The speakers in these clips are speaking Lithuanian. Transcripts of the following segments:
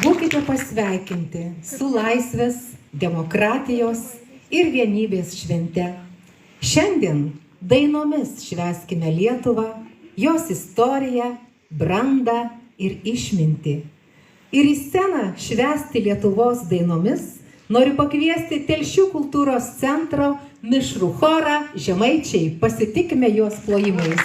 Būkite pasveikinti su laisvės, demokratijos ir vienybės švente. Šiandien dainomis švęskime Lietuvą, jos istoriją, brandą ir išmintį. Ir į sceną švęsti Lietuvos dainomis noriu pakviesti Telšių kultūros centro mišrų chorą Žemaičiai. Pasitikime juos plojimais.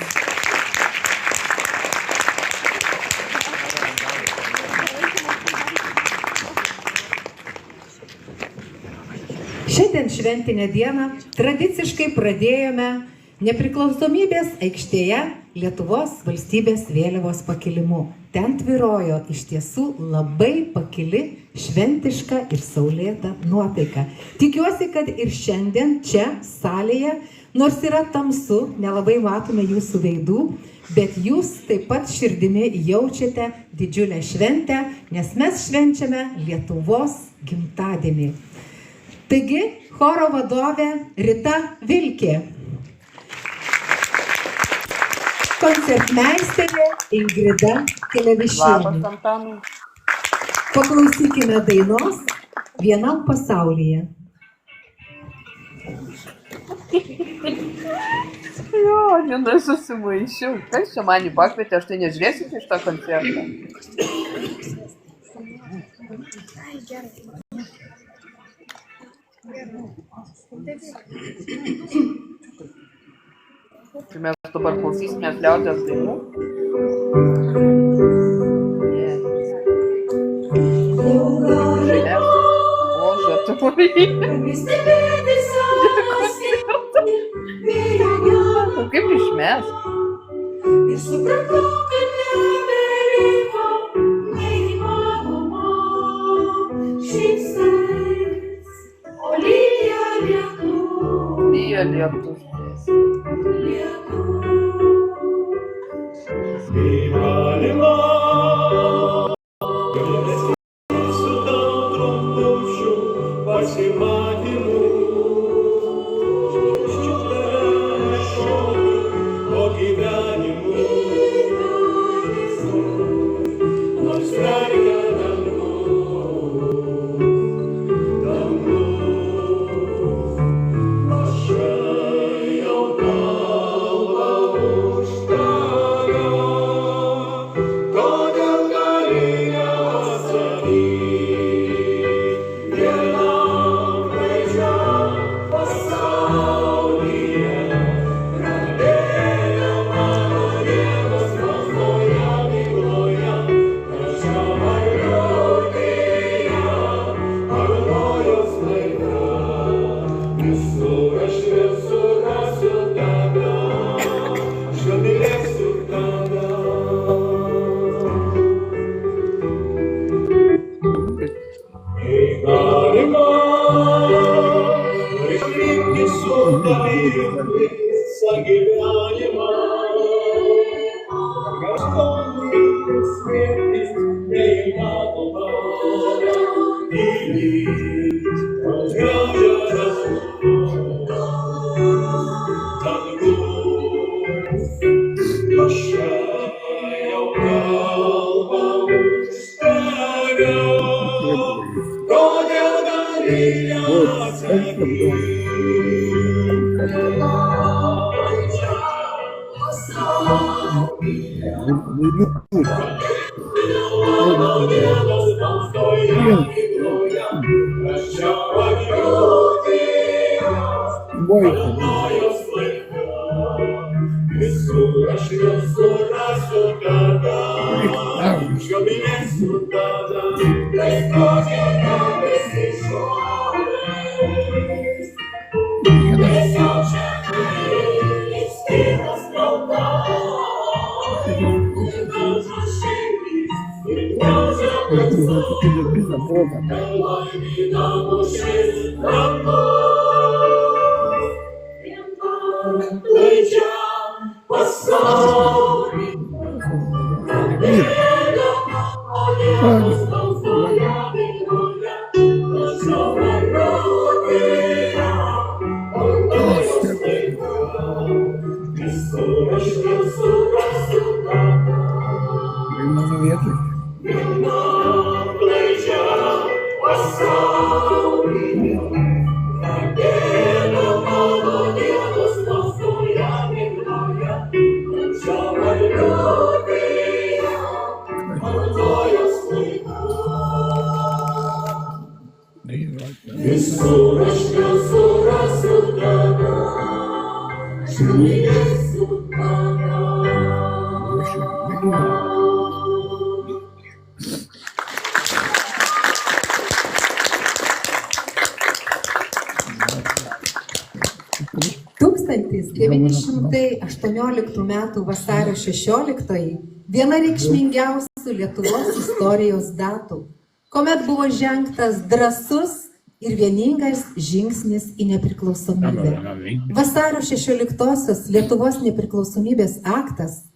Šiandien šventinę dieną tradiciškai pradėjome Nepriklausomybės aikštėje Lietuvos valstybės vėliavos pakilimu. Ten tvyrojo iš tiesų labai pakili, šventiška ir saulėta nuotaika. Tikiuosi, kad ir šiandien čia salėje, nors yra tamsu, nelabai matome jūsų veidų, bet jūs taip pat širdimi jaučiate didžiulę šventę, nes mes švenčiame Lietuvos gimtadienį. Taigi, choro vadovė Rita Vilkė, koncertmeisterė Ingrida Kilevišienė. Paklausykime dainos Vienam pasaulyje. Jo, nesusimaišiau. Kas čia manį pakvietė, aš tai nežiūrėsiu iš tą koncertą. Tai mes dabar klausysimės liaudies dainų. Bože, tu kaip išmes? Ir supratau, kad nebeliko neįmanoma šypsais, o lyja lietus. Lyja lietus. Gyvenimą su tau trumpučiu pasimatymu. O gyvenimu nors verkia dangu, aš jau kalbą už tave, kodėl gali neatsakyti vienam gražiam pasaulyje. Visą gyvenimą kažkokiais slėptis neįmanoma, tylėt ant ežero dangus. Aš jau kalbą už tave, kodėl gali neatsakyti. Visur aš nesurasiu tave, išgaminėsiu tave, nes tokia debesį šuoliais. Nes jau čia išskirtas tautas, ir gražus širdys, ir gražia pasaulis, nelaimėdavo šis dangus. Laidžiam pasaulį, prabėga, o Dievas balsuoja. Praščiausių rasių tave, šilėsiu tave. Tūkstantis 918 m. vasario 16 viena reikšmingiausių Lietuvos istorijos datų, kuomet buvo žengtas drąsus ir vieningas žingsnis į nepriklausomybę. Vasario 16-osios Lietuvos nepriklausomybės aktas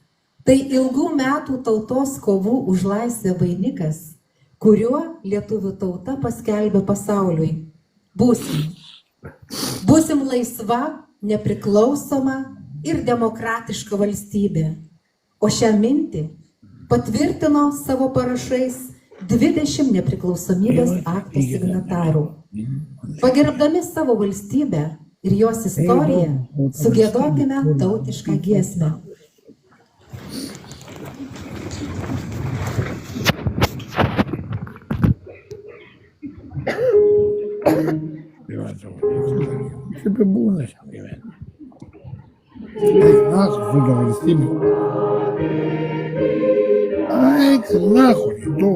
tai ilgų metų tautos kovų už laisvę vainikas, kuriuo lietuvių tauta paskelbė pasauliui: būsim laisva, nepriklausoma ir demokratiška valstybė. O šią mintį patvirtino savo parašais 20 nepriklausomybės akto signatarų. Pagerbdami savo valstybę ir jos istoriją, sugiedokime tautišką giesmę. Kaip būna šiam gyvenime. Eik nahų su to valstybė. Eik nahų su to.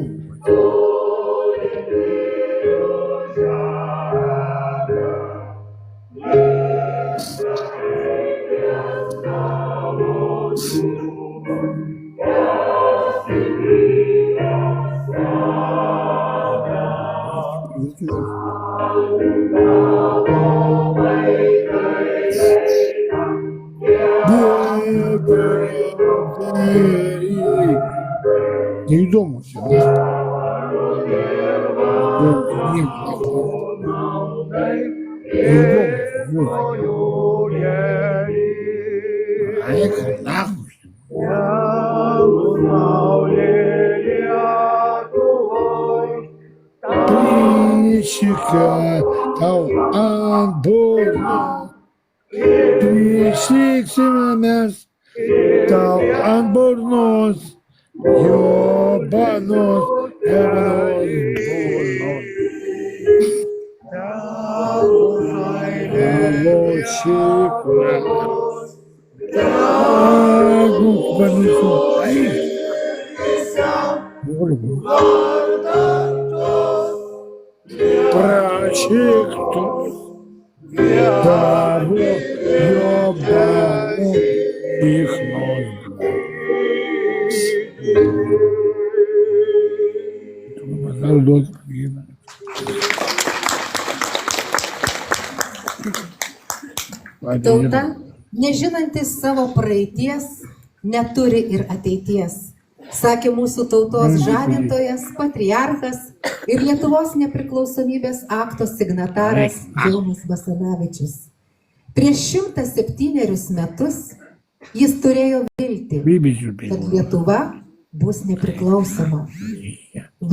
Neįdomu čia. Eik nahų. Prišika tau ant burno, prišiksime mes tau ant burnos, jobanos burnos. Tavo šikra, tavo panašu, prašiktus, tavo jobanų ichnos. Gal duot pagyną. Tauta, nežinantis savo praeities, neturi ir ateities, sakė mūsų tautos žadintojas, patriarchas ir Lietuvos nepriklausomybės akto signataras Jonas Basanavičius. Prieš 107 metus jis turėjo viltį, kad Lietuva bus nepriklausoma.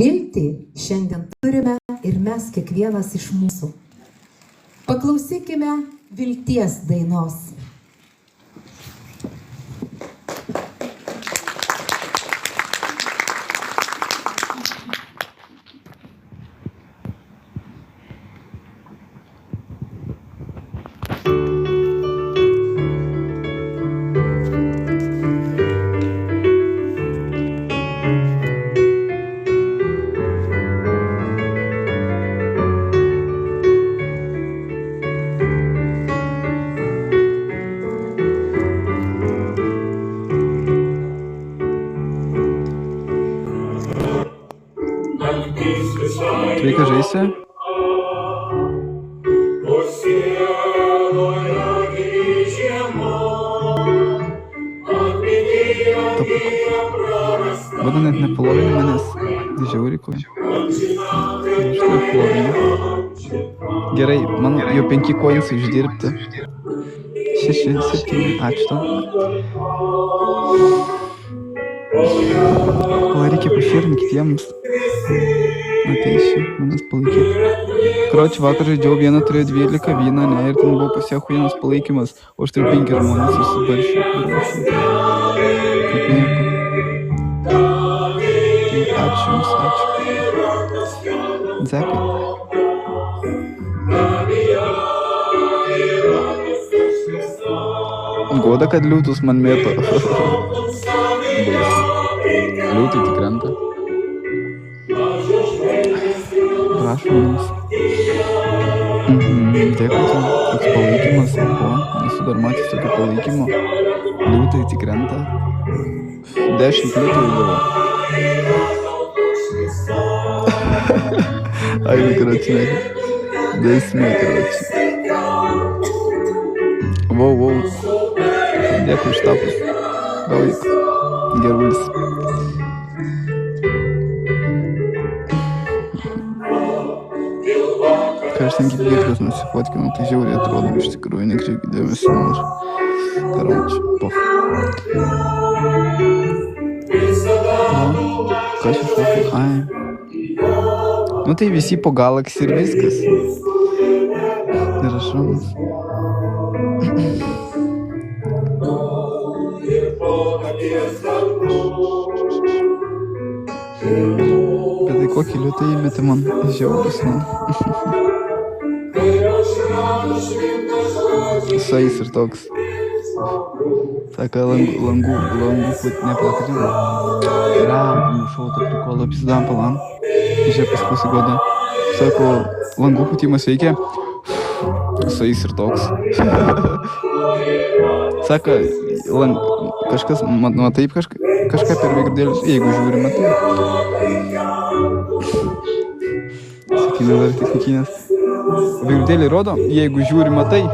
Viltį šiandien turime ir mes kiekvienas iš mūsų. Paklausykime vilties dainos. Sveika, žaisi? Vada net nepalovini manęs, žiauriai ko. Aš nepalovini. Gerai, man jau 5 koinsai uždirbti. 6, 7, ačiū tau. Kol reikia pašėrinti kitiems. Ateisiu, manęs palaikyti. Kroči, vakar žaidžiau, vieną turėjo 12 vyną, ne, ir ten buvo pasiehuinas palaikymas, o aš turiu 5 žmonės susibaršiu. Kaip nieko. Tai ačiū jums, ačiū. Dzekai. Negoda, kad liūtus man mėto. Liūtai tik krenta. Prašom mums. Dėkui, toks palaikymas. O, nesu dar matęs tokio palaikymo. Liūtai tik krenta. 10 liūtų įdavo. Ai, короче. 10, короче. Vau. Dėkui už tapus. Gauik. Gerulis. Ką aš ten kaip girklius nusifotkinau, tai žiauriai atrodo iš tikrųjų, nekreipkite dėmesio nors. Karoči, pof. Ką aš iššokiu? Ai. Nu tai visi po Galaxy ir viskas. Rašomas. Bet tai kokį liūtą įmetė man žiaurus, nu. Sais ir toks. Sako, langų put neplakadžiam. Ram, nušau, taip prikola pizdam palan. Žiūrėk, pasigoda. Sako, langų putimas veikia. Sais ir toks. Sako, kažkas, nu taip kažką per veidrodėlius, jeigu žiūri, matai. Sakykime, dar technikinės. Veidrodėlį rodo, jeigu žiūri, matai.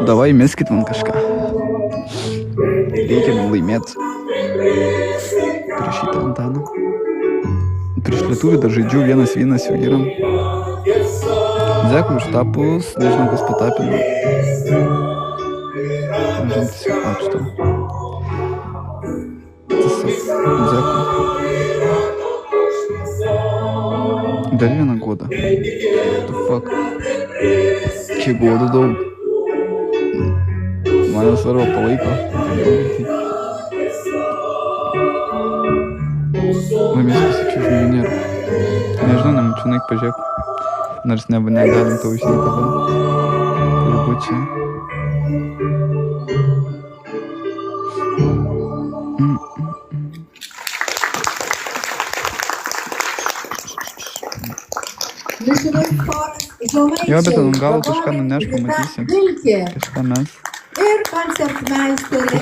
Davai, meskit man kažką. Reikia man laimėti. Prieš šitą Antaną. Prieš lietuvį dar žaidžiu 1-1 jau vyram. Dėkui už tapus, nežinau kas patapino. Nežinau, tiesiog ačiū tau. Tiesiog, dėkui. Dar vieną godą. What the fuck? Kiek godų daug. Mane svarbu palaiko. Laimės pasakyčiau žmonių nėra. Nežinau, nemačiau, naik pažiūrėk. Nors negalim tau išeiti dabar. Turi būt čia. Jo, bet gal kažką nuneš, pamatysim. Kažką mes. Ir koncertmeisterė.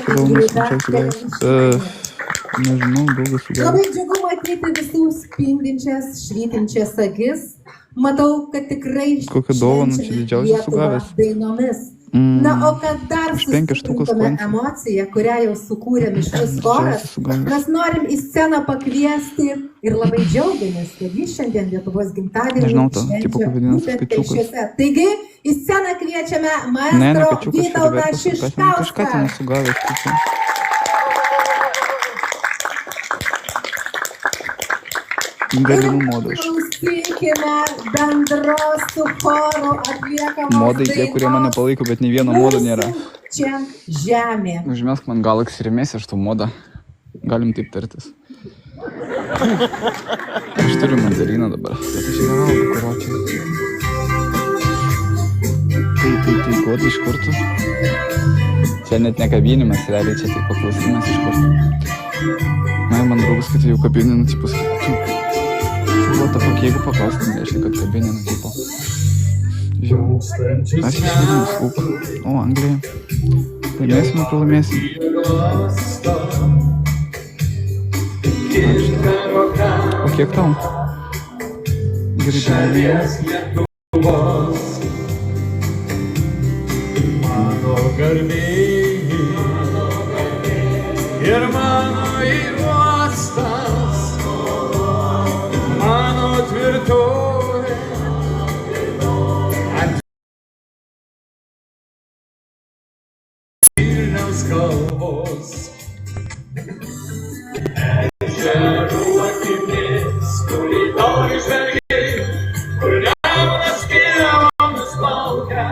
Nežinau, daugas sugavęs. Labai džiugu matyti visų spindinčias, švytinčias akis. Matau, kad tikrai kokią dovaną čia didžiausią sugavęs. Dainomis. Na, o kad dar sustiprintume emociją, kurią jau sukūrė mišrus choras, mes norim į sceną pakviesti ir labai džiaugiamės, kad jis šiandien Lietuvos gimtadienį švenčia būtent Telšiuose. Taigi, į sceną kviečiame maestro Vytautą Šiškauską. Galimų modų. Klausykime bendros su choru atliekamos modai tie, kurie mane palaiko, bet nei vieno modo nėra. Čia žemė. Užmesk man Galaxy ir mėsi aš tų modą. Galim taip tartis. Aš turiu mandariną dabar. Bet aš nevalgau, kurio čia. Tai godai iš kurtų. Čia net nekabinimas, realiai čia tik paklausimas iš kurtų. Na, man draugas, kad jau kabininu, tipo sakyčiau. What the fuck, jeigu paklaustum, reiškia, kad kabininu, tipo. Žiūrėjau. Aš iš Vilnius, lūp. O, Anglija. Laimėsim, pralaimėsim. Ačiū. O kiek tau? Gerai, Mano garbėjai ir mano įuostas, mano tvirtovė ant Vilniaus kalvos. Ežerų akimis, kur į tolį žvelgiai, kur nemunas pievėmis plaukia.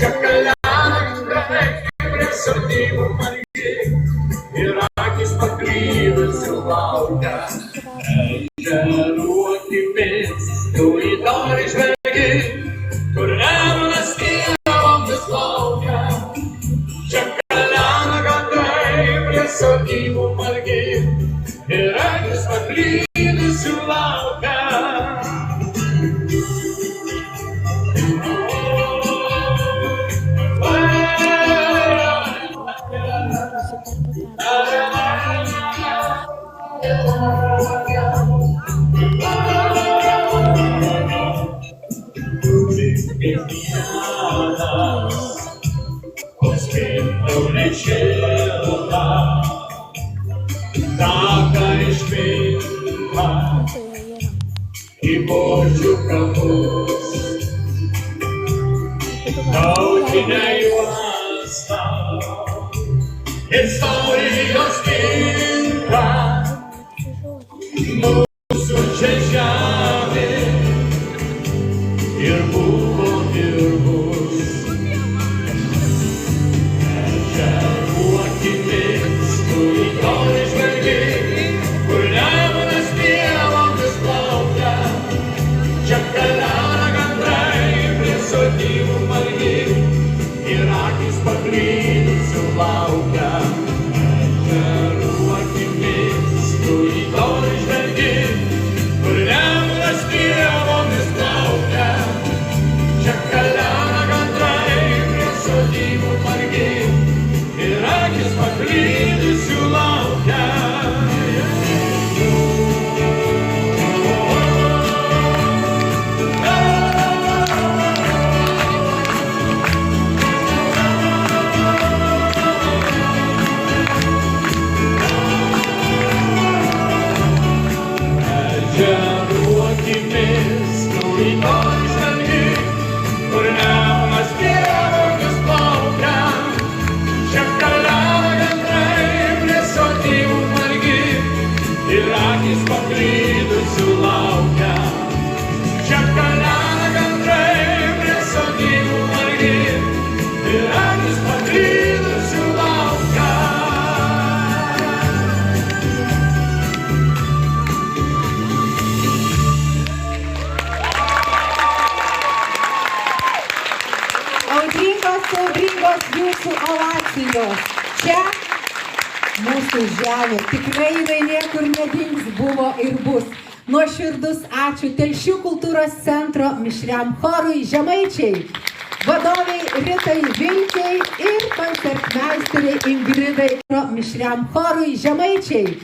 Čia kaliandrai prie sodybų margi ir akis paklydusių laukia. Spinną leciała, taka śpiewa i Boziu kapus. Nauczynej łasta, historia spinka, mūsų čia žemė ir buvo ir bus. Ežerų akimis, tu į tolį žvelgi, kur nemunas pievomis plaukia. Čia keliauja gandrai prie sodybų margi ir akys paklydusių laukia. Ežerų akimis, tu į tolį žvelgi, kur nemunas pievomis plaukia. Čia keliauja gandrai prie sodybų margi ir akys paklydusių laukia. Ežerų akimis, tu į tolį žvelgi, kur nemunas pievomis plaukia. Čia keliauja gandrai prie sodybų margi ir akys paklydusių laukia. Čia keliauja gandrai prie sodybų margi ir akys paklydusių laukia. Audringos jūsų ovacijos. Čia mūsų žemė. Tikrai jinai niekur nedings, buvo ir bus. Nuoširdus ačiū Telšių kultūros centro mišriam chorui Žemaičiai, vadoviai Ritai Vilkei ir koncertmeisteriai Ingridai mišriam chorui Žemaičiai,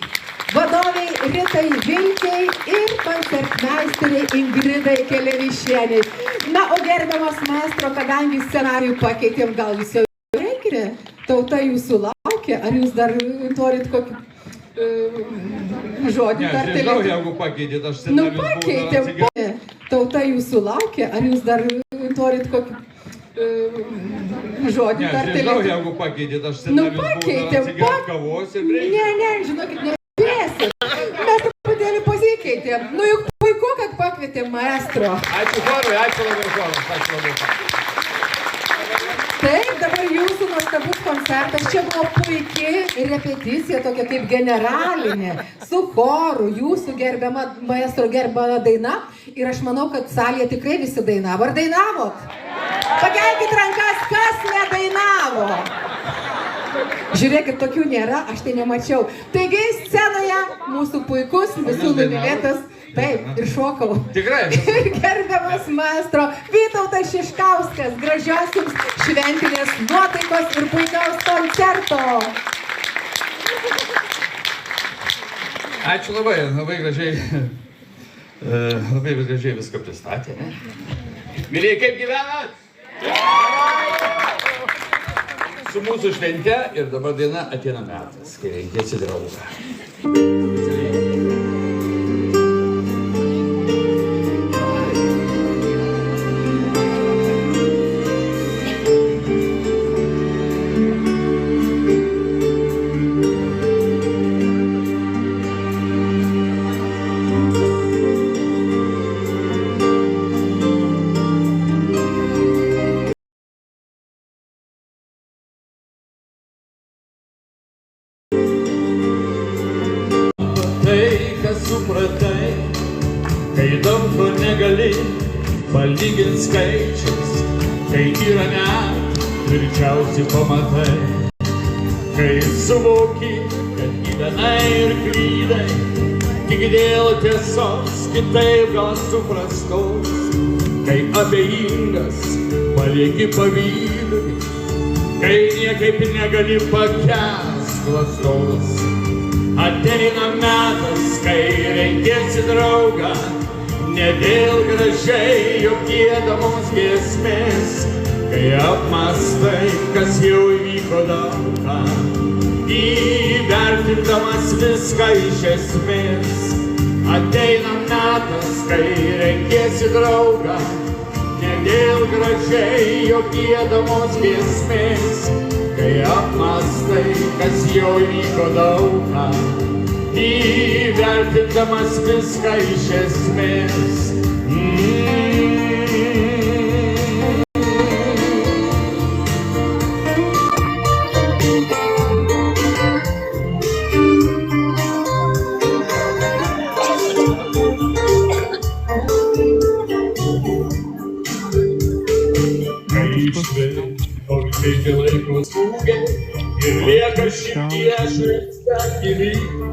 vadoviai Ritai Vilkei ir koncertmeisteriai Ingridai Kelevišienei. Na, o gerbiamas maestro, kadangi scenarijų pakeitėm, gal jūs jau reikia? Tauta jūsų laukia, ar jūs dar norit kokį žodį tarti? Nežinau, jeigu pakeitėt, aš Nu, scenarius pakeitėm. Tauta jūsų laukia, ar jūs dar norit kokį žodį tarti? Nežinau, jeigu pakeitėt, aš Nu, scenarius pakeitėm. atsigert kavos ir reikia. Ne, žinokit, nespėsit. Mes truputėlį pasikeitėm. Nu, juk puiku, kad pakvietėm maestro. Ačiū chorui, ačiū labai choras, ačiū labai. Taip, dabar jūsų nuostabus koncertas. Čia buvo puikiai repeticija, tokia kaip generalinė, su choru, jūsų gerbiama maestro gerbiama daina. Ir aš manau, kad salėje tikrai visi dainavo. Ar dainavot? Pakelkit rankas, kas nedainavo. Žiūrėkit, tokių nėra, aš tai nemačiau. Taigi scenoje mūsų puikus, visų numylėtas. Taip, ir šokau. Tikrai? Ir gerbiamas maestro Vytautas Šiškauskas, gražios jums šventinės nuotaikos ir puikaus koncerto. Ačiū labai, labai gražiai viską pristatė. Mylėjai, kaip gyvenat? Su mūsų švente ir dabar diena ateina metas, kai reikėsi draugą. Supratai, kai daug ko negali palyginti skaičiais, kai yra net tvirčiausi pamatai, kai suvoki, kad gyvenai ir klydai, tik dėl tiesos kitaip gal suprastos, kai abejingas palieki pavydui, kai niekaip negali pakęst klastos. Ateina metas, kai reikėsi draugą, ne dėl gražiai jo giedamos giesmės, kai apmastai, kas jau įvyko daugą, įvertindamas viską iš esmės. Ateina metas, kai rengiesi draugą, ne dėl gražiai jo giedamos giesmės, kai apmastai, kas jau įvyko daugą, įvertindamas viską iš esmės.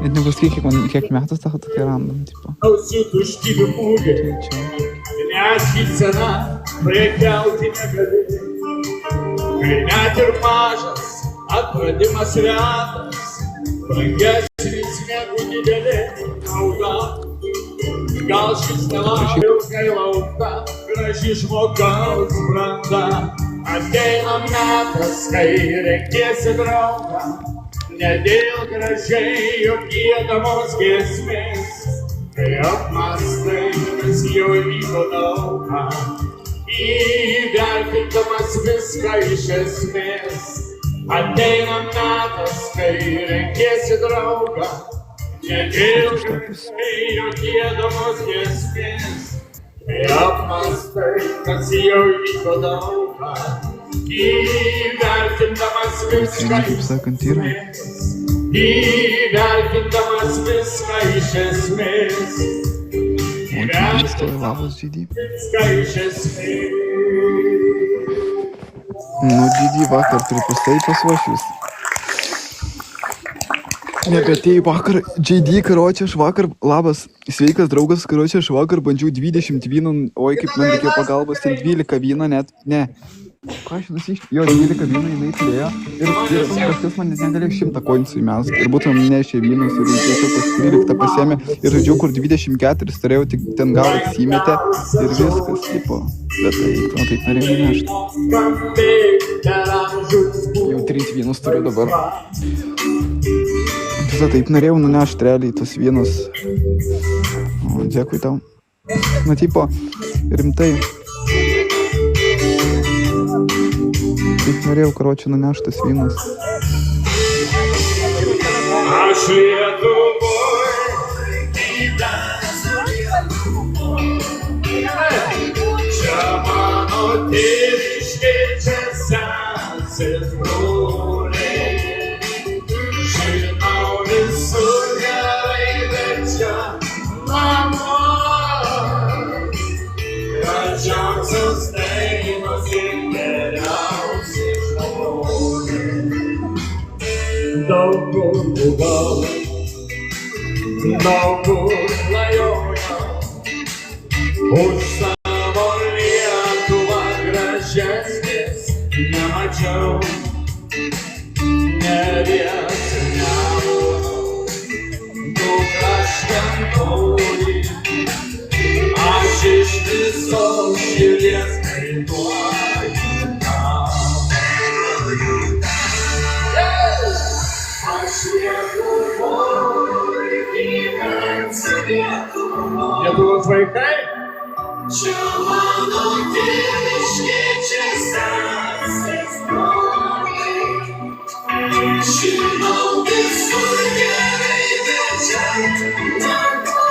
Net nepasakyk, kiek metų tavo tokia random, tipo. Nešycena prekiauti negali, kai net ir mažas atradimas retas, brangesnis negu didelė nauda. Gal šis nelabai ilgai laukta, graži žmogaus branda. Ateina metas, kai rengiesi draugą, ne dėl gražiai jo giedamos giesmės, kai apmastai, kas jau įvyko daugą, įvertindamas viską iš esmės. Ateina metas, kai rengiesi draugą, ne dėl gražiai jo giedamos giesmės, kai apmastai, kas jau įvyko daugą, įvertindamas viską iš esmės. Įvertindamas viską iš esmės. Labas, GD. Viską iš esmės. Nu, GD vakar pripustai pasvašius. Negatėjai vakar, JD, karočią, aš vakar, labas, sveikas draugas, karočią, aš vakar bandžiau 20 vynų, oi kaip man reikėjo pagalbos, ten 12 vyną net, ne. Ką aš nusišti? Jo, 12 vynų jinai turėjo ir kažkas man net negalėjo 100 koinsų įmest ir būtum nešė vynus ir tiesiog pas 13 pasiėmė ir žodžiu, kur 24 turėjau, tik ten gal atsimetė ir viskas, tipo, bet tai, nu taip norėjau nešti. Jau 3 vynus turiu dabar. Tiesa, taip norėjau nunešti realiai tos vynus. O, dėkui tau. Na, tipo, rimtai. Taip norėjau, karočią, nunešti tas vynas. Aš Lietuvoj gyvenęs čia mano tėviškė, čia sesės broliai. Žinau visur gerai, bet čia mama. Gražiausios dainos ir geriausi žmonės. Daug kur buvau, daug kur klajojau, už savo Lietuvą gražesnės nemačiau. Ne viesniavau, dukra šventoji, aš iš visos širdies kainuoju tau. Aš Lietuvoj gyvensiu Lietuvoj. Lietuvos vaikai? Čia mano tėviškė, čia sesės broliai. Žinau visur gerai, bet čia mama.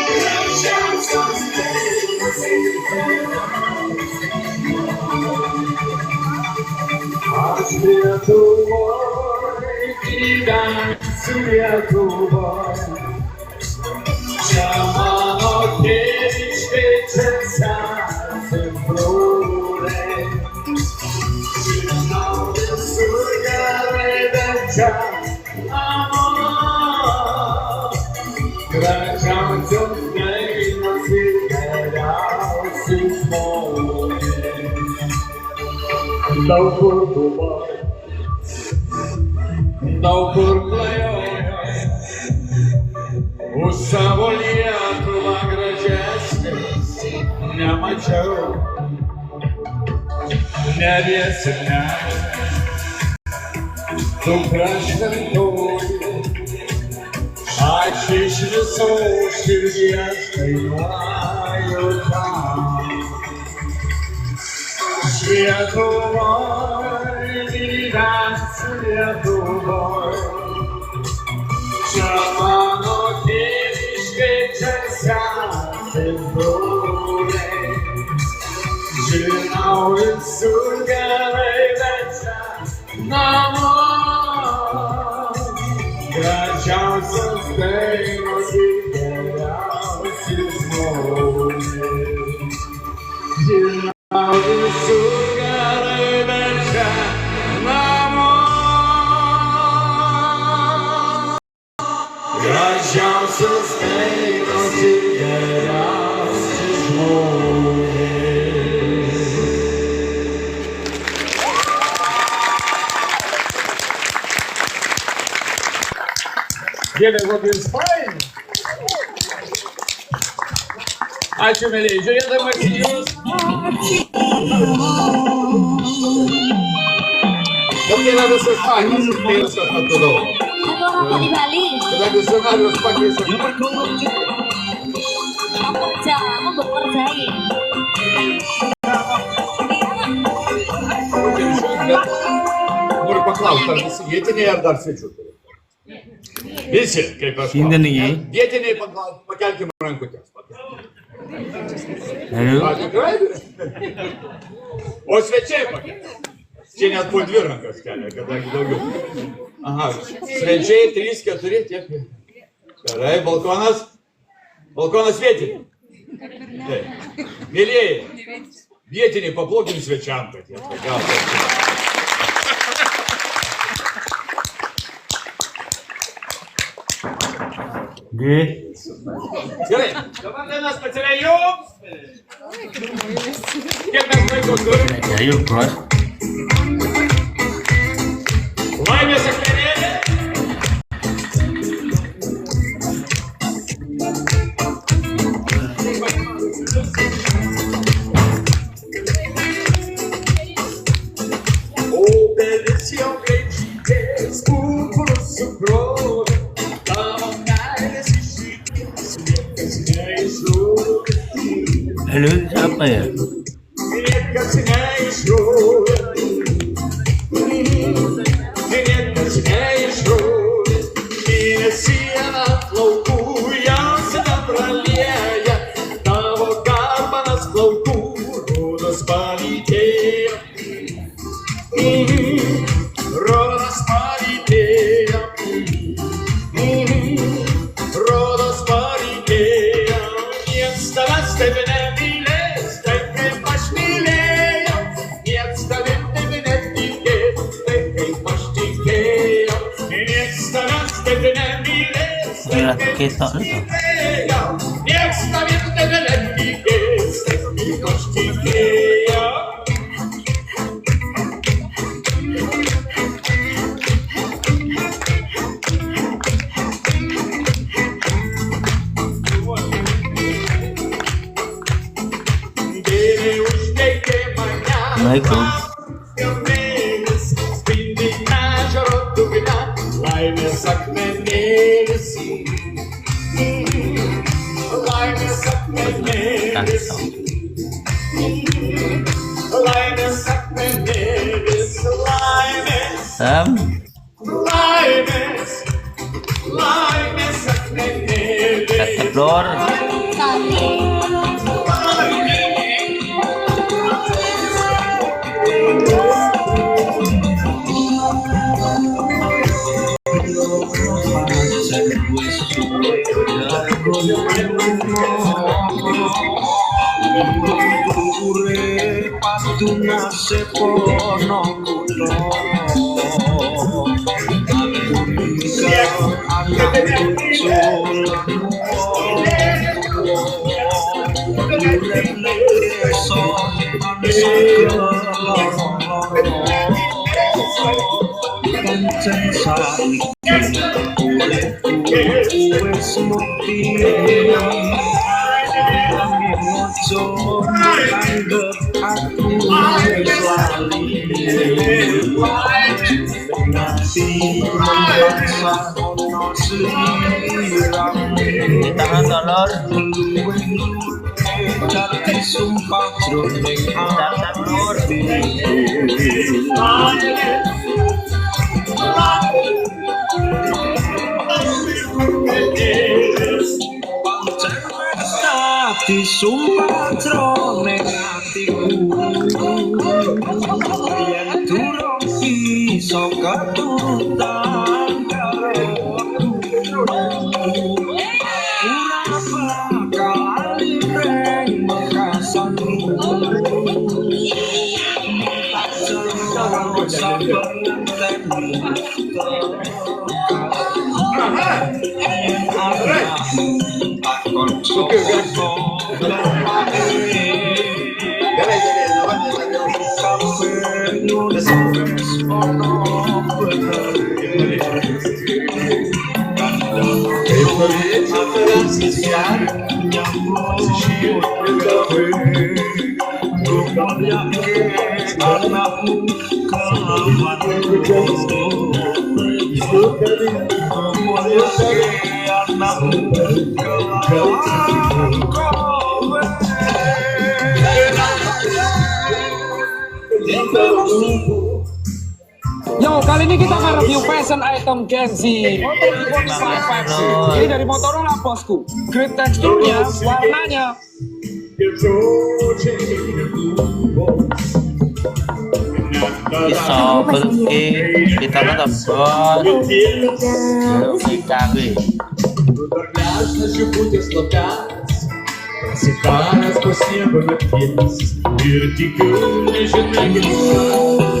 Gražiausios dainos ir aš Lietuvoj gyvensiu Lietuvoj. Čia mano tėviškė, čia sesės broliai. Žinau visur gerai, bet čia mama. Gražiausios dainos ir geriausi žmonės. Daug kur buvau, daug kur klajojau, už savo Lietuvą gražesnės nemačiau. nebesime, dukra šventoji, aš iš visų širdies dainuoju tau. Lietuvoj, gyvensiu Lietuvoj, čia mano tėviškai, čia sesis broliai. Žinau visur gerai, bet čia namo. Gražiausios dainos ir geriausi žmonės. Žinau visur gerai, bet čia namo. Gražiausios dainos ir geriausi žmonės. Dieve, kokie jūs faini. Ačiū, mėlyje, žiūrėdamas į jūs. Kokie yra visas fainas, tai viskas natūralu. Kadangi scenarius pakeisė. Noriu paklausti, ar visi vietiniai ar dar svečių turi? Visi, kaip aš klausiu. Vietiniai pakelkim rankutės. O svečiai pakelkim. Čia net po 2 rankas kelia, kadangi daugiau. Aha, svečiai 3, 4, tiek. Gerai, balkonas. Balkonas vietiniai. Taip. Mėlieji, vietiniai paplokim svečiam, kad jie pakeltų. Gerai, dabar dienas specialiai jums. Kiek mes laiko turime? Laimės akmenėlė. Obelis jau kaip žydės, purpurus sukrovė. Halo, siapa ya? Niekas neišrūvė. Niekas neišrūvė. Mėnesieną plaukų jausina pralieja. Tavo garbanas plaukų rudas palytėjo. Rudas palytėjo. Rudas palytėjo. Nieks tavęs taip nemylės, taip kaip aš mylėjau. Nieks tavim taip netikės, taip kaip aš tikėjau. Nieks tavęs taip nemylės, taip kaip aš mylėjau. Nieks tavim taip netikės, taip kaip aš tikėjau. Assalamualaikum. Laimės akmenėlis. Laimės akmenėlis. Laimės akmenėlis. Laimės. Laimės. Laimės akmenėlis. Flor. Aku Tangan tolol. Tangan lur. Disumpah jroning atiku yen durung iso ketutan karo ora bakal reng mekasanmu Yo, kali ini kita akan review fashion item Genzi Moto 5 Ini dari Motorola bosku. Grip teksturnya, warnanya. Iso belki kita nonton bos. Kita gue. Просыпаясь после обогатец, вертикаль лежит на небесах.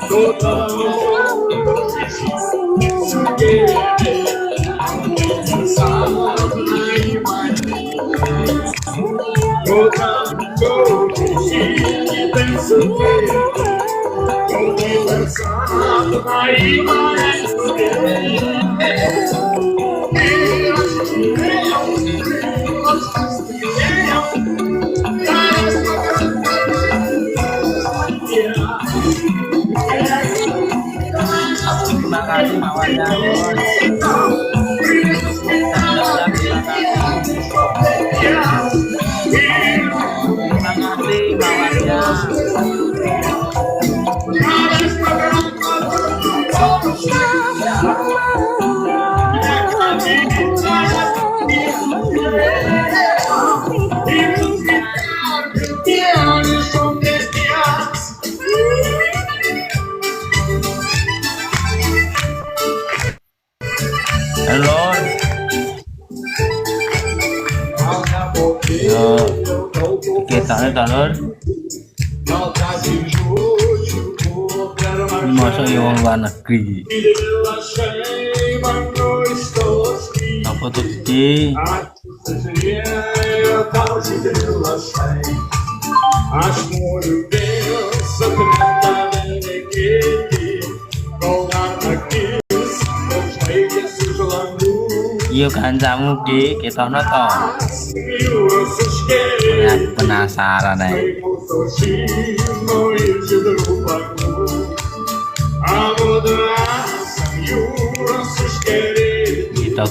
Total Terima kasih mawarnya Lord. Terima kasih mawarnya. Halo. Yo, kita nih Lord. Masa yang orang luar negeri. Apa tuh sih? Iya kancamu di kita nonton. Aku penasaran nih. Kita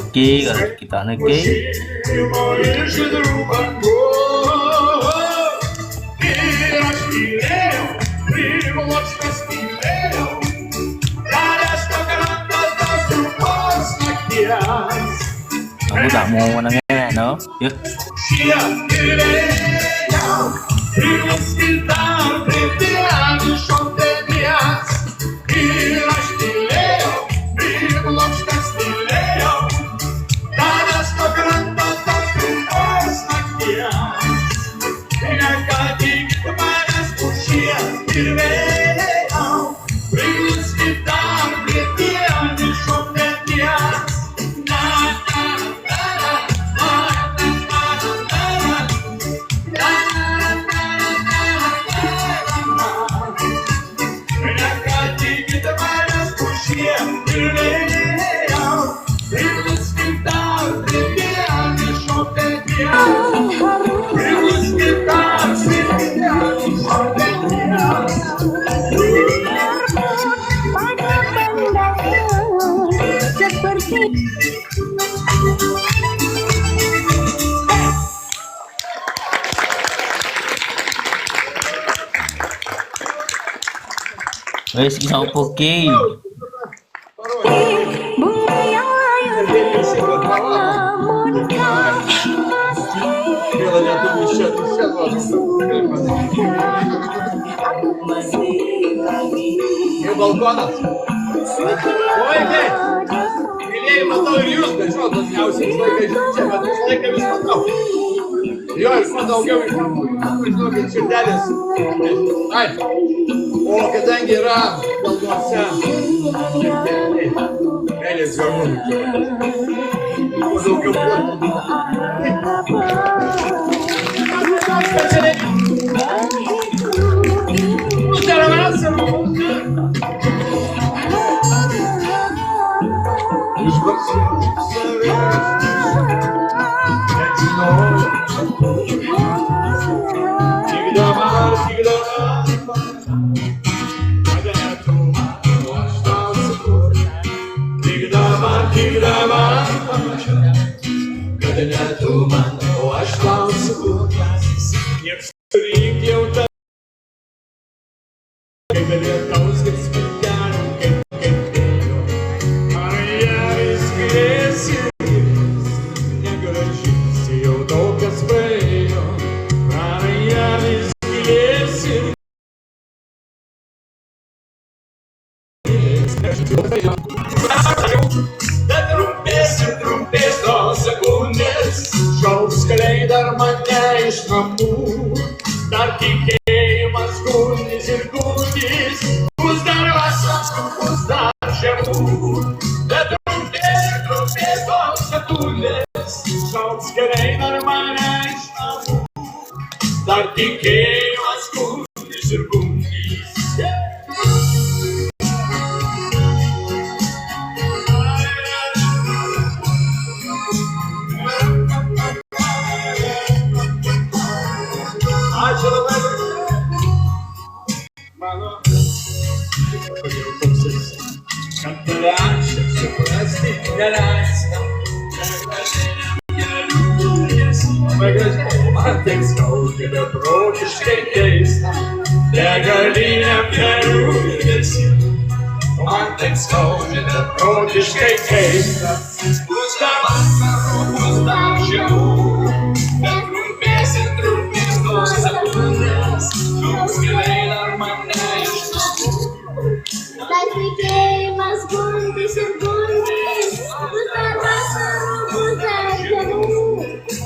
kita niki. Aku tak mau nangis, no? Yuk. Wes iso poki. Balkonas. Oi, Ele matou o Rius, deixou o Daniel, se foi que a gente vai ter que eles matou. E olha, quando alguém me falou que tinha deles, ai, o que tem que ir lá, não passa. Eles vão muito. Quando o que eu Bet trumpės tos sekundės, šauks gerai mane iš namų. Dar tikėjimas gundys ir gundys. Ačiū labai. Mano pagirtausis, kad parašė suprasti neleista. Labai gražiai, man taip skaudžiai, beprotiškai keista. Degaliniam kelių judesi. Man taip skaudžiai, beprotiškai keista. Bus dar vasarų, bus dar žiemų. Bet trumpės ir trumpės tos sekundės. Šauks giliai dar mane iš namų. Dar tikėjimas gundys ir gundys. Bus dar vasarų, bus dar žiemų.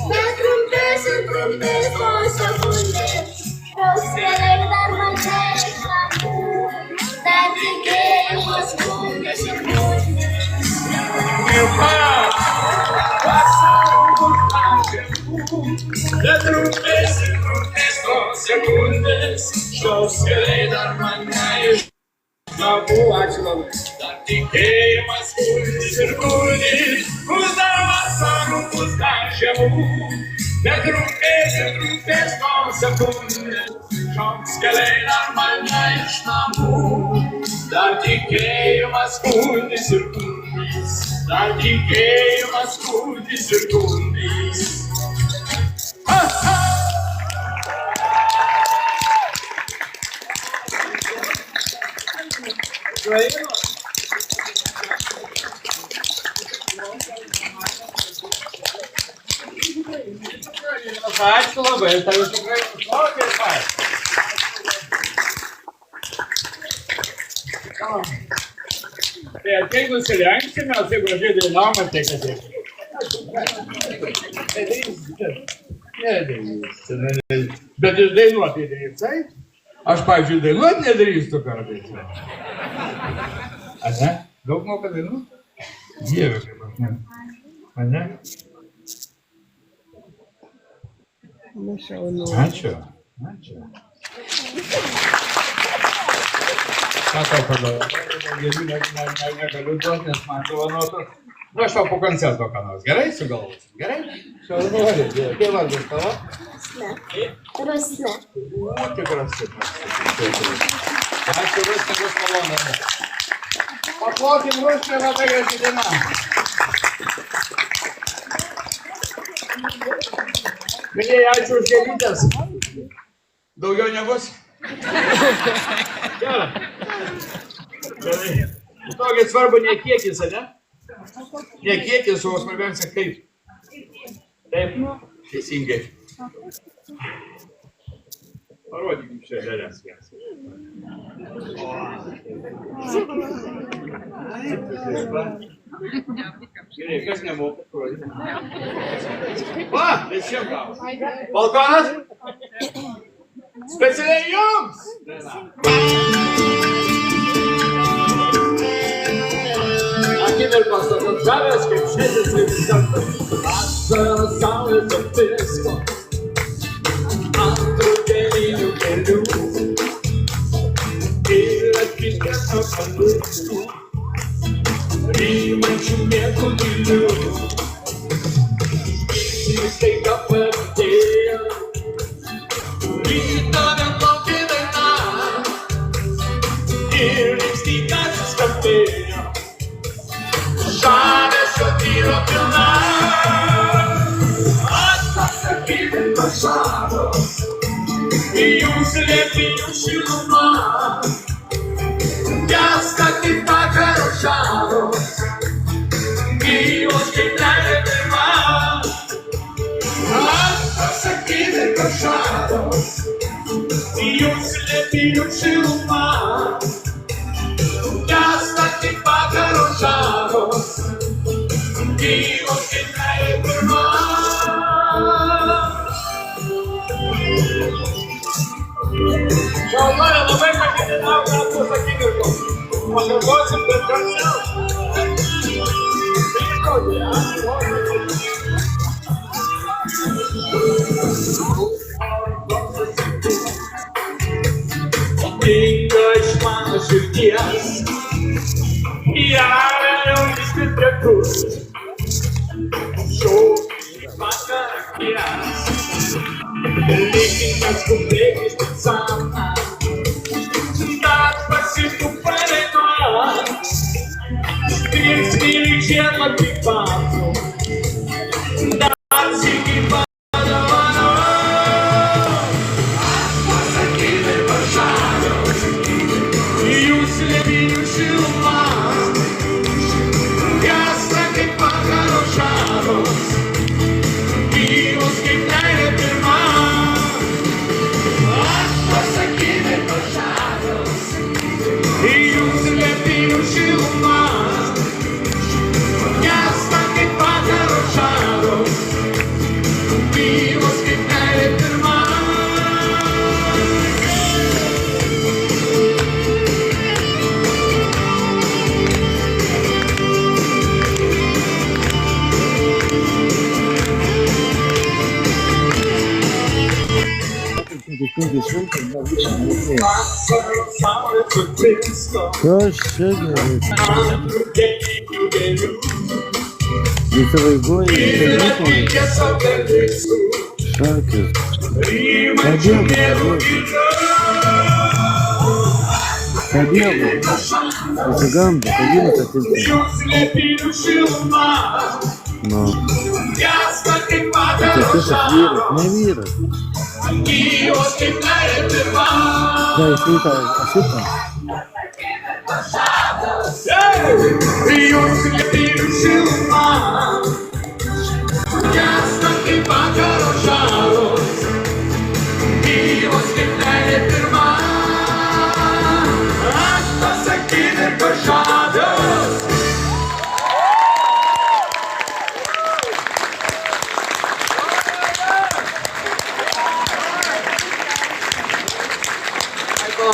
Bet trumpės ir trumpės tos sekundės. Šauks giliai dar mane iš namų. Dar tikėjimas gundys ir gundys. Bet trumpės ir trumpės tos sekundės. Šauks giliai dar mane iš namų. Ačiū labai. Dar tikėjimas gundys ir gundys. Bus dar vasarų, bus dar žiemų. Bet trumpės ir trumpės tos sekundės. Šauks giliai dar mane iš namų. Dar tikėjimas gundys ir gundys. Dar tikėjimas gundys ir gundys. Ačiū labai, tai jūs tikrai labai fain. Tai ateik nusirengsime, tai gražiai dainavom, tai kad reikia. Bet jūs dainuoti drįsai? Aš, pavyzdžiui, dainuoti nedrįstu kartais. A ne? Daug moka dainuoti? Dieve, kaip aš ne. A ne? Ačiū. Ačiū. Ką tau padarau? Negaliu duoti, nes man dovanotų. Nu, aš tau po koncerto ką nors. Gerai sugalvosim? Gerai? Šaunuolė. Kaip vardas tavo? Rusne. O, kaip Rusne. Ačiū Rusne, bus malonu. Paplokim Rusne, labai graži diena. Minėjai, ačiū už gėlytes. Daugiau nebus? Gerai. Gerai. Tokia svarbu ne kiekis, ne? Ne kiekis, o svarbiausia kaip. Taip, teisingai. Parodykim čia lėlės. Gerai, kas nemoka parodyti? Va, visiems gavus. Balkonas? Specialiai jums! Akimirkos tokios žavės, kaip šiandien kartas. Vasarą saulės aptisko ant rudeninių kelių ir atkiškėto palukstų rymančių mėgų gilių. Žvilgsnis staiga padėjo ryto neplaukė daina ir linksnyga suskambėjo. Žavesio tyro pilna, atkas akimirkos žavios, į jūsų liepinių šilumą, gęsta kaip vakaro žaros, gyvos kaip neregima. Atkas akimirkos žavios, į jūsų liepinių šilumą, gęsta kaip vakaro žaros, gyvos kaip neregima. Šaunuolė, labai paketinau gal tos akimirkos. Pagalvosim, bet garsiau. nakties. Jau visi trekus. Šaukis vakarės. Lygintas kubėkis tik sapną. Dar pasitų pareigą. Spirks myli žiemą tik papų. Dar sykį padovano. Pasakyti pažado. Jūs lėminių šilmas. Jasna kaip vakaro žaros. Gyvos kaip meilė pirma. Aš pasakyti pažados. Jūs lėminių šilmas. Jasna kaip vakaro žaros. Gyvos kaip meilė pirma. Vasaros saulės atvinsko. Kas čia gerai? Ant rugenių gėlių. Įsivaizduoji, Reikės obeliskų. šakės. Rymančių mėlų gilių. Padėgo. Įsigando, pagyvės atimti. Jūs lėpinių šiluma. Nu, Jasna kaip tai vakaro tiesiog vyras, žaros. ne vyras. Gyvos kaip meilė pirma. Tai šitą, šitą. Jūs lėpinių šiluma. Jasna kaip vakaro žaros. Gyvos kaip meilė pirma. Aš pasakyti pažados.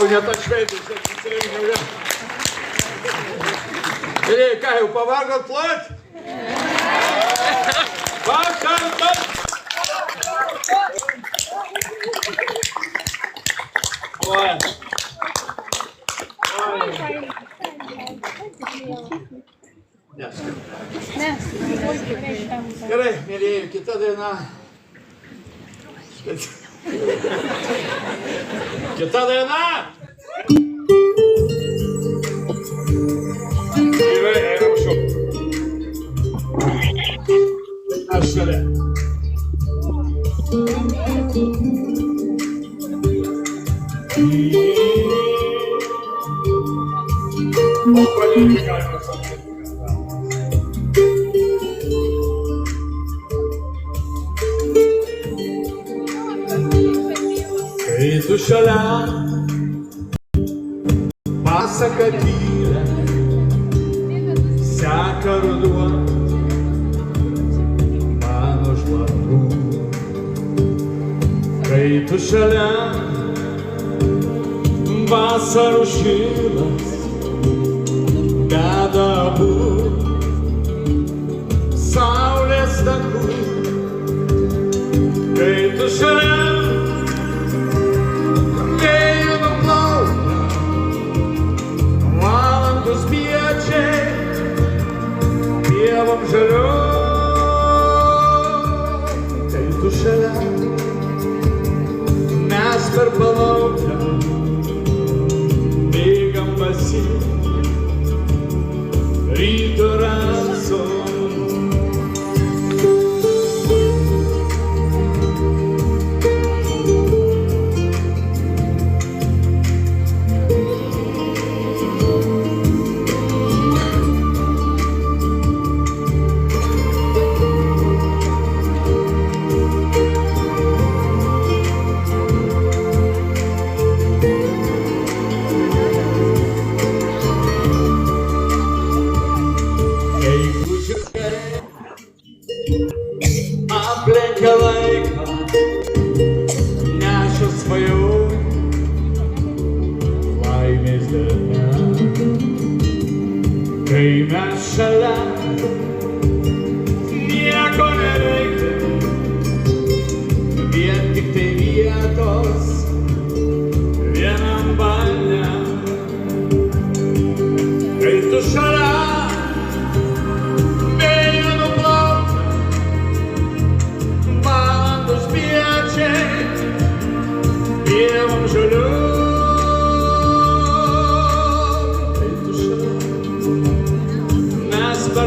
Net atšveitis, atsirinkau vėl. Ir ką, jau pavargot plot? Pakantat! Oi. Gerai, mėlyje, kita daina. Kita daina! Gerai, einam šiuo. Aš šalia. O palėti galima sakyti. Kai tu šalia, pasaka tyra, seka ruduo, mano šlapų. Kai tu šalia, vasarų šilas, deda abu, saulės takų. Kai tu šalia, pievom žaliom, kai tu šalia, mes per palaukę bėgam vasi ryto rasom. Aplenkia laiką, neša svajonių, laimės diena. Kai mes šalia, nieko nereikia, vien tik tai vietos vienam balne.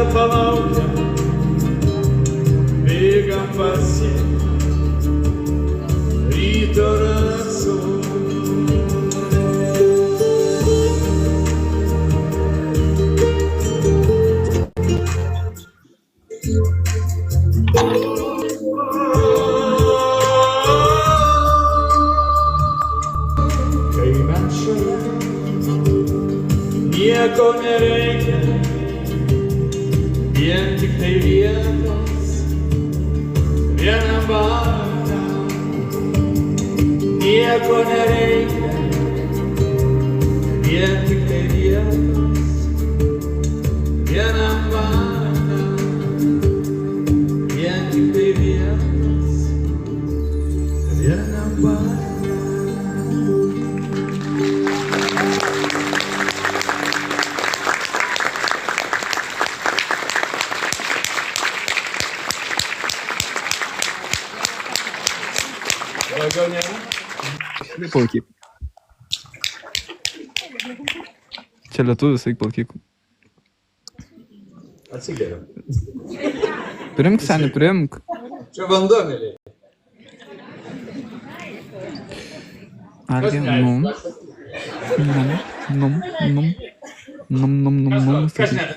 dar palaukia, bėgam pasiekti ryto raso. Kai mes šalia, nieko nereikia, vien tik tai vietos, vienam vardam. Nieko nereikia, vien tik tai vietos, vienam vardam. Vien tik tai vietos, vienam vardam. Daugiau nėra? Palaikyk. Čia lietuvis, eik palaikyk. Atsigeriam. Primk, seni, primk. Čia vanduo, mėlyje. Algi, num. Num. Kas ne?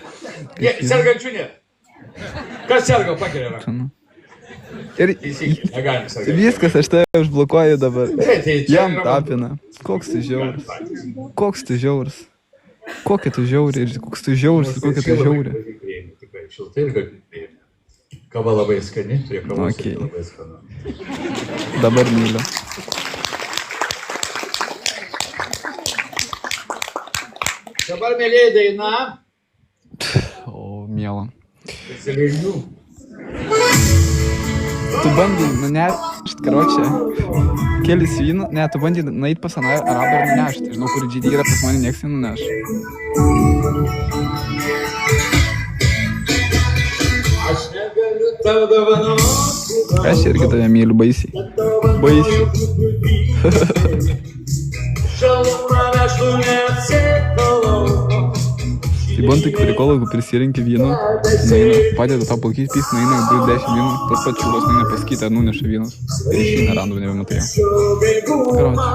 Sergančių ne. Kas serga, pakelia ranką. Ir Teisingai, negalim sergėti. viskas, aš tave užblokuoju dabar. Tai čia Jam yra tapina. Koks tu žiauras. Koks tu žiauras. Kokia tu žiauri ir koks tu žiauras ir kokia tu žiauri. Tikrai šiltai ir gardžiai. Kava labai skani, prie kavos Okei. irgi labai skanu. Dabar myliu. Dabar, mėlyje, daina. O, miela. Pasileidžiu. Tu bandai nunešt, karočią, kelis vynų, ne, tu bandai nueit pas aną arabą ir nunešt. Žinau, kur GD yra, pas mane nieks nenuneš. Aš negaliu tau dovanoti. Aš irgi tave myliu baisiai. Baisiai. Šalumą veštų neatsikalau. Tai band tik prikologų prisirinki vyno, nueina, padeda tau palkyti pys, nueina 2-10 vynų, tas pats čiūros nueina pasakyti, ar nunešė vynas. Ir išeina random, nebematai. Karočią.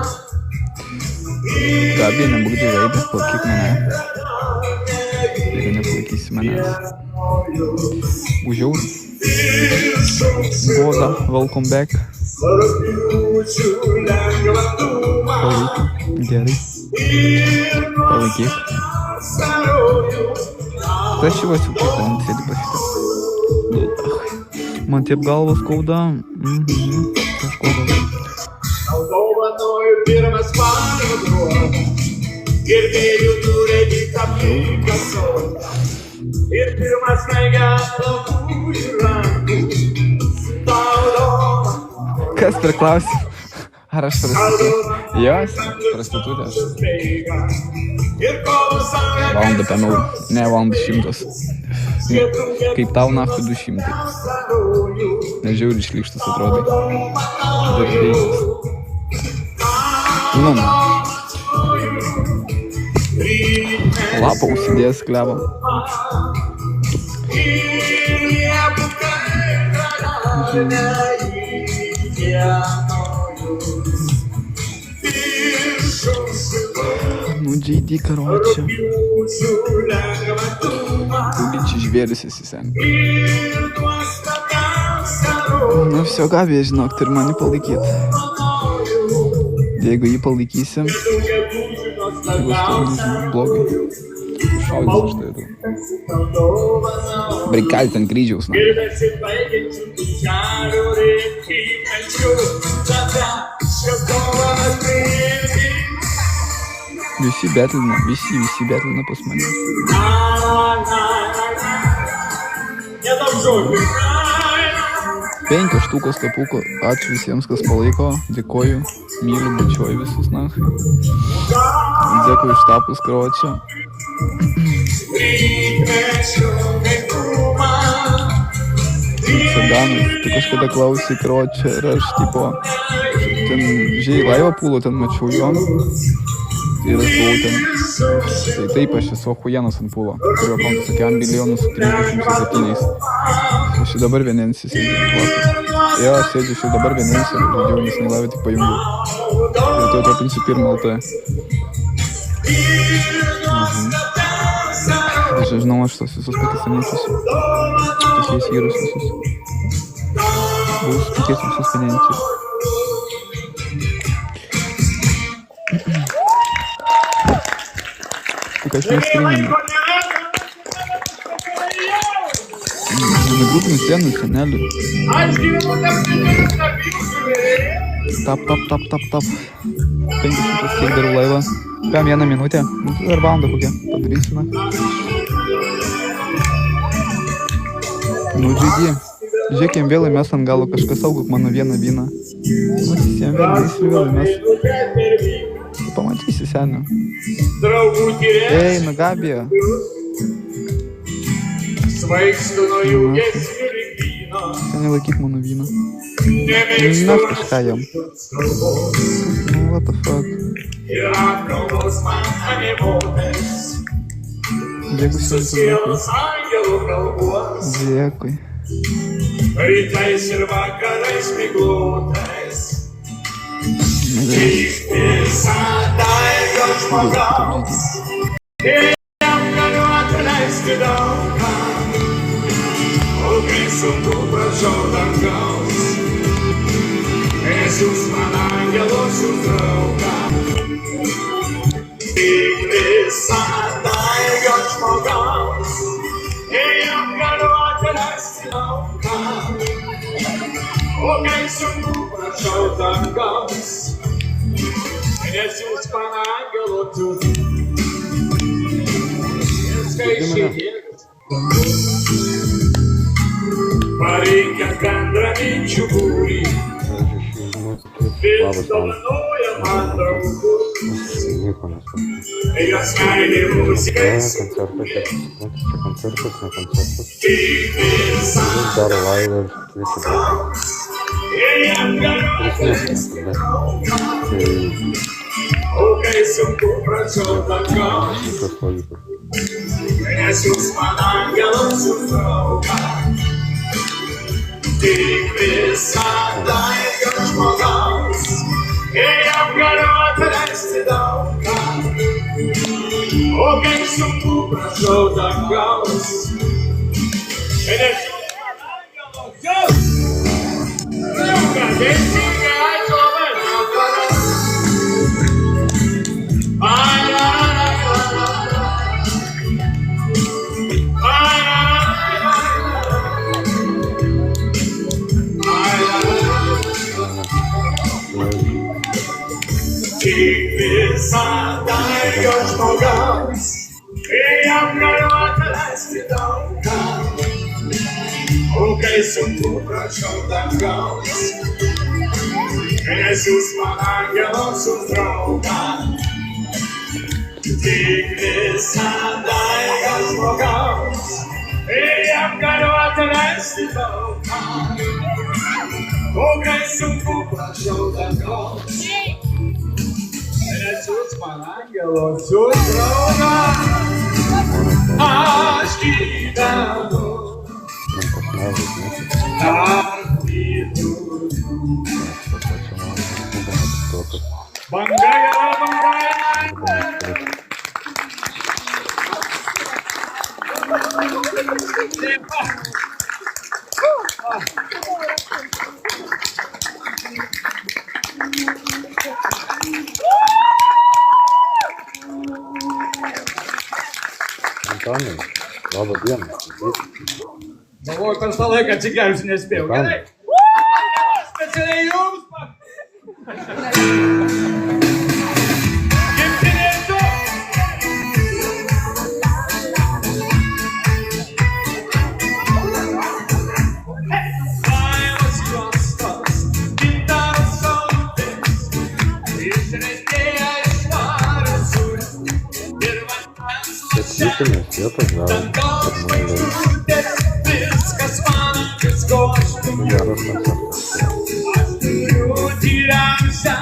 Gabija, nebūk džiavaidas, palkyk mane. Jeigu nepalaikysi manęs. Užžiauri. Goda, welcome back. Palaikyk, gerai. Palaikyk. Tas šivas jau kaip ten sėdi pasitė. Man taip galvas skauda. Kažko galva. Dovanoju pirmas varduo. Girdėjau turėdytą Picasso. Ir pirmas negalų ir rankų. Tau dovanoju. Kas priklausė? Ar aš prostitutė? Jos, prostitutė aš. Valandą apie eurų. Ne, valandą 100. Kaip tau nahui 200. Nežiūri išlykštus atrodai. Dar veikas. Nu. Lapą užsidėjęs klevą. Nu, JD, karočią. Bičiai žvėris esi sen. Nu, viso Gabija, žinok, turi mani palaikyti. Jeigu jį palaikysim, tai bus blogai. Šaudys už tai. Brikali ten kryžiaus, na. Visi betlina pas mane. Penkios štukos tapukų. Ačiū visiems, kas palaiko. Dėkoju. Myliu, bučiuoju visus, na. Dėkui už tapus, karočią. Sedanas, tu kažkada klausai, karočią, ir aš, tipo, ten, žiai, laivą pūlo, ten mačiau jo. Ir aš buvau ten. Tai taip, aš esu achujenas ant pulo. Turiu akontas tokia milijonus 37. Aš ir dabar vieninsis sėdžiu. Jo, aš sėdžiu ir dabar vieninsis. Žodžiu, nes nelavė tik pajungiu. Ir tu atrapinsi pirmą LT. Aš žinau, aš tos visus pakistaniečius. Tokiais vyrus visus. Buvau sutikęs visus panencius. Tik aš neskrinėme. Negrūpinu sienų, senelių. Tap. 500 kiek darau laivą. Pėm 1 minutę. Dar valandą kokią padarysime. Nu, džiugi. Žiūrėkim, vėl mes ant galo kažkas saugok mano vieną vyną. Matysim, vėl vėl mes. Pamatysi, senių. Ei, nu Gabija. Seniai laikyk mano vyną. Mes kažką jam. Nu, what the fuck. Dėkui, dėkui. Rytais ir vakarais miglotais, tik visada yra žmogaus, ir jam galiu atleisti daug ką, o kai sunku prašau dangaus, esi jūs man angelos jūs drauga. Tik visada yra žmogaus, ir jam galiu atleisti daug ką, o kai sunku prašau dangaus, nes jūs man angelos Pareikia bendraminčių būrį, vis dovanoja man draugus, jos meilė muzikais, tik visada žmogaus, ir jam galiu atleisti daug ką, o kai sunku prašau dangaus, nes jūs man angelos jūs drauga. Tik visada yra žmogaus, ir jam galiu atleisti daug ką, o kai sunku prašau dangaus, nes jūs man angelos jūs drauga. Teisingai ačiū Tik visada yra žmogaus, ir jam galiu atleisti daug ką, o kai sunku prašau dangaus, nes jūs man angelos jūs drauga. Tik visada yra žmogaus, ir jam galiu atleisti daug ką, o kai sunku prašau dangaus, nes jūs man angelos jūs drauga. Aš gyvenu tarp vidurių. Banga yra banga. Antanai, labą dieną. Galvoju, per tą laiką atsigersiu nespėjau. Gerai. Specialiai jums. Gimtinės du. Vailas juostos, gintaros saulutės, išretėję iš varasų ir vandens Sakytumės, vietos gal pirmąjį viskas man vis goštų. geras koncertas. Aš turiu tyriausią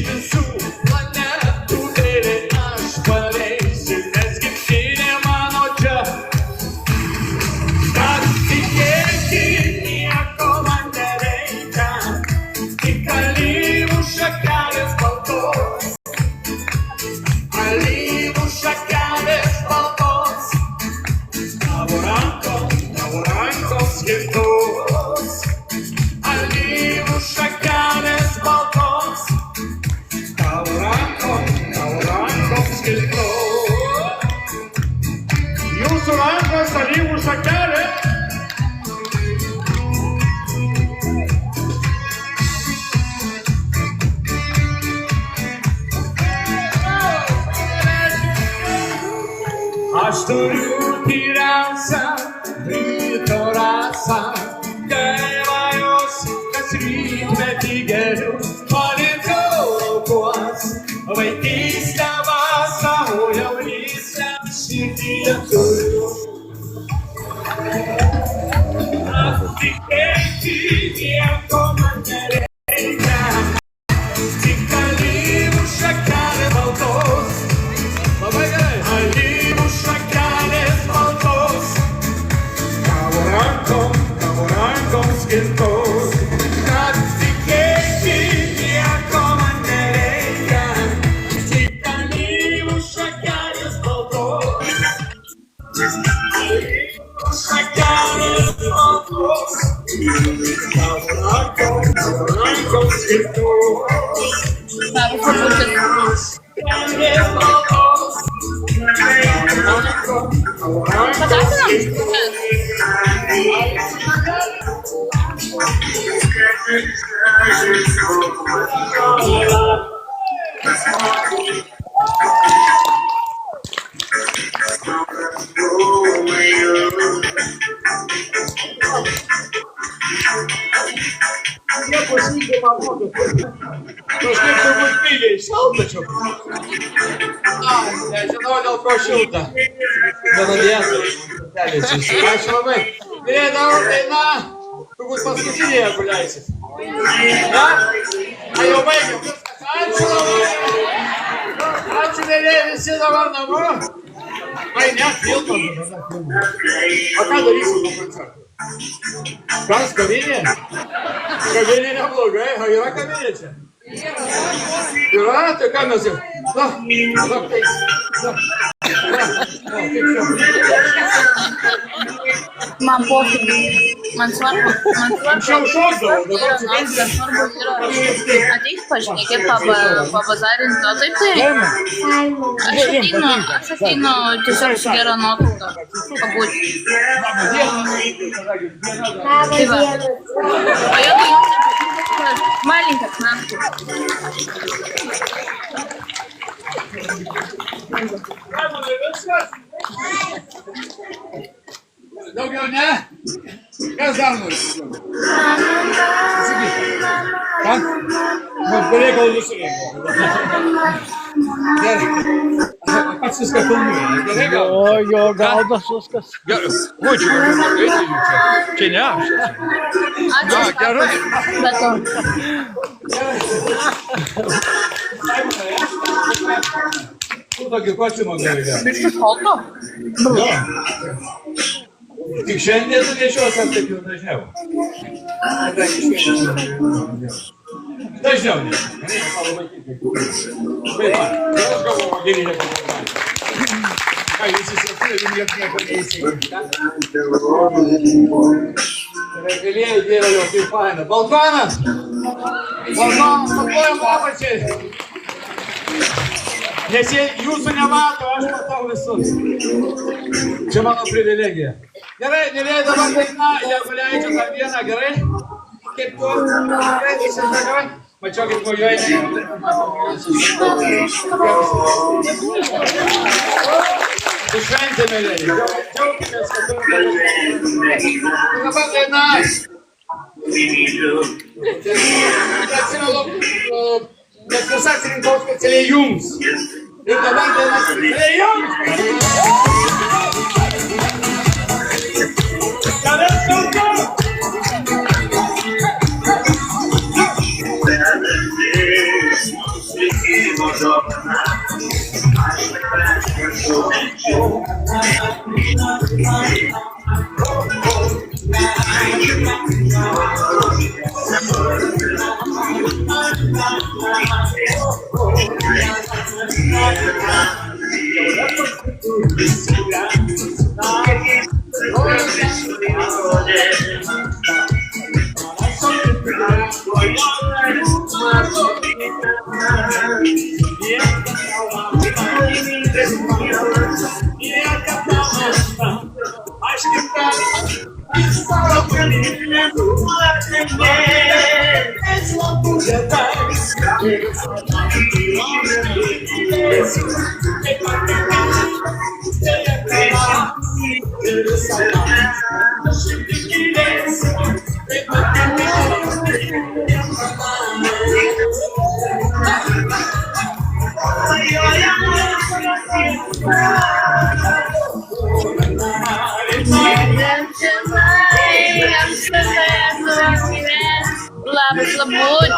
visų planetų ir aš pareisiu, nes gimtinė mano čia. Kad tikėti nieko man nereikia, tik alyvų šakelės baltos. Alyvų šakelės baltos, tavo rankom skirtos. Alyvų šakelės baltos, tavo rankom skirtos. Jūsų rankos alyvų šakelės. Aš turiu tyriausią ryto rasą, gaivajos, kas rytmetį geriu, palikau laukuos, vaikystę vasą, o jaunystę širdyje turiu. Tikėti nieko man nereikia, tik alyvų šakelės baltos. Labai gerai. Alyvų šakelės baltos, tavo rankom skirtos. Kad tikėti nieko man nereikia, tik alyvų šakelės baltos. Alyvų šakelės baltos, tavo rankom skirtos. Šakelės baltos. Kažkaip turbūt pigiai šalta čia. Nežinau dėl ko šilta. Mano dieta. Ačiū labai. Mylėdavau daina. Turbūt paskutinėje guleisit. Na? A jau baigiam. Ačiū labai. Ačiū mėlė visi dabar namo. Ai ne, filmas. O ką darysim po koncerto? Kas, kavinė? Kavinė neblogai, o yra kavinė čia? Yra, tai ką mes jau? Na, taip. Man pokyčių. Man svarbu. Anksčiau šokdavau, dabar čia Svarbu yra ateik pašnekėt, pabazarint, o taip tai. Aš ateinu tiesiog su gera nuotrauka. Pabūti. Tai va. O jeigu malinkas naktį. Daugiau ne? Kas dar nori? Sakyk. Ką? Bereikalų nusirengiau. Gerai. Pats viską filmuoja. Gerai gal? Jo, gaudas viskas. Gerai. Ko čia eiti jų čia? Čia ne aš. Ačiū. Gerai. Bet to. Tu tokį kostiumą gali gauti. Biškį šalto? Tik šiandien tu nešiosi ar taip jau dažniau? Dažniau ne. Reikia savo vaikyti. Taip pat. Aš galvoju, gerinė kaip ką jūs įsivaizduojate, nieko neįsivaizduojate. Regalėjai dėlė jau kaip faina. Balkonas! Balkonas, paklojam apačiai. Nes jie jūsų nemato, aš matau visus. Čia mano privilegija. Gerai, dėlėjai dabar daina, jeigu leidžia tą vieną, gerai? Kaip tu? Gerai, įsivažiavai? Mačiau, kaip mojuoji. Tai šventė, mėlėjai. Džiaukimės, kad tu. Dabar daina. Atsimenu, nes visą atsirinkau specialiai jums. Ir dabar daina specialiai jums. Kada skauta? Labas labot.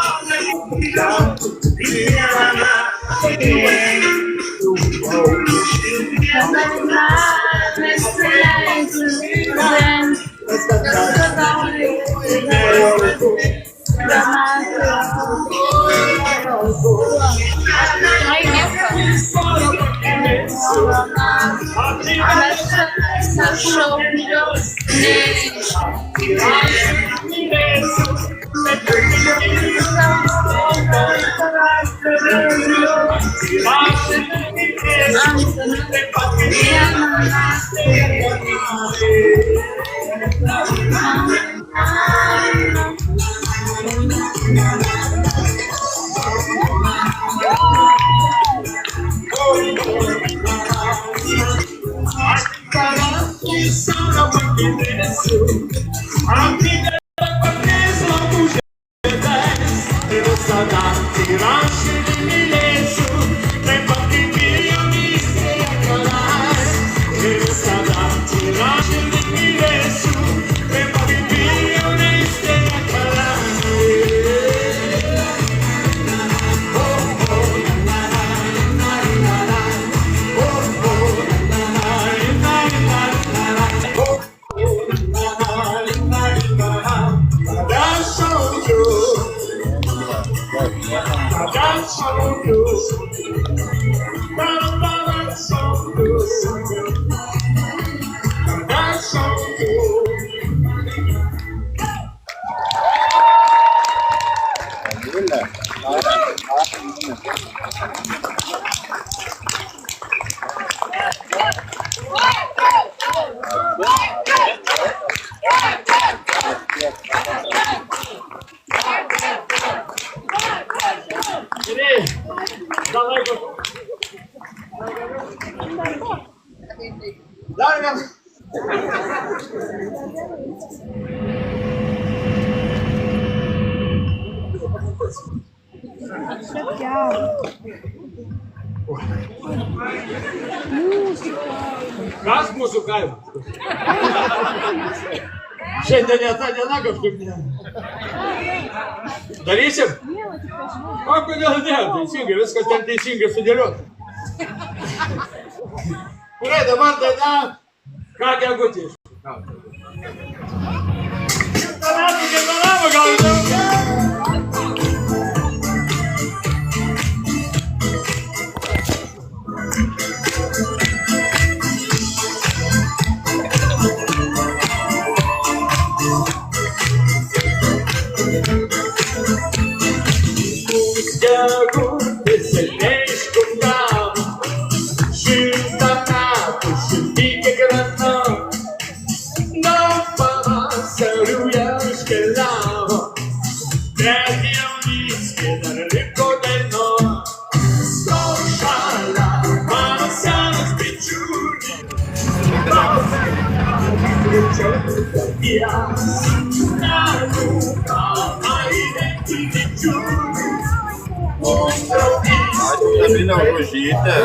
Kas mūsų kaimas? Šiandien ne ta diena kažkaip ne. Darysim? O kodėl ne? Teisingai, viskas ten teisingai sudėliota. Kurai dabar daina, ką gegutį iš. Kiekvienam gal daugiau. Sabina Rogita.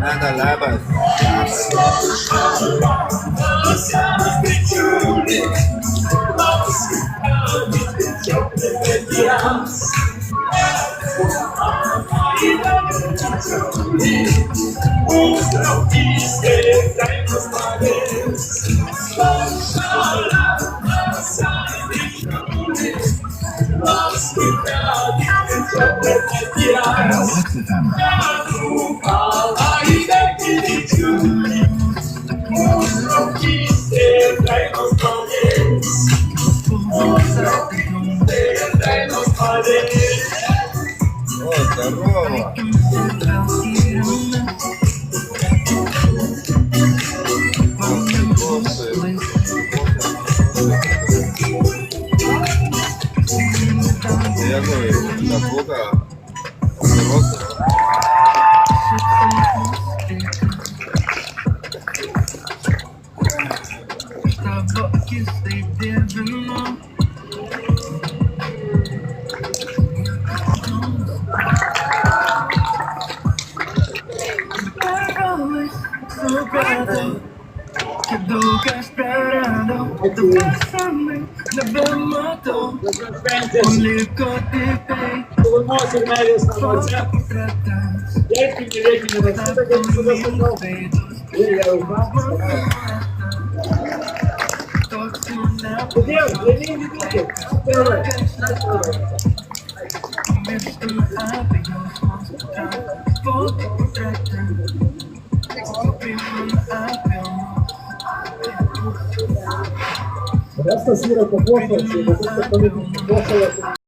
Nada labas. О, здорово. Я говорю, насколько взрослый. Esta sera proposta, se você está falando de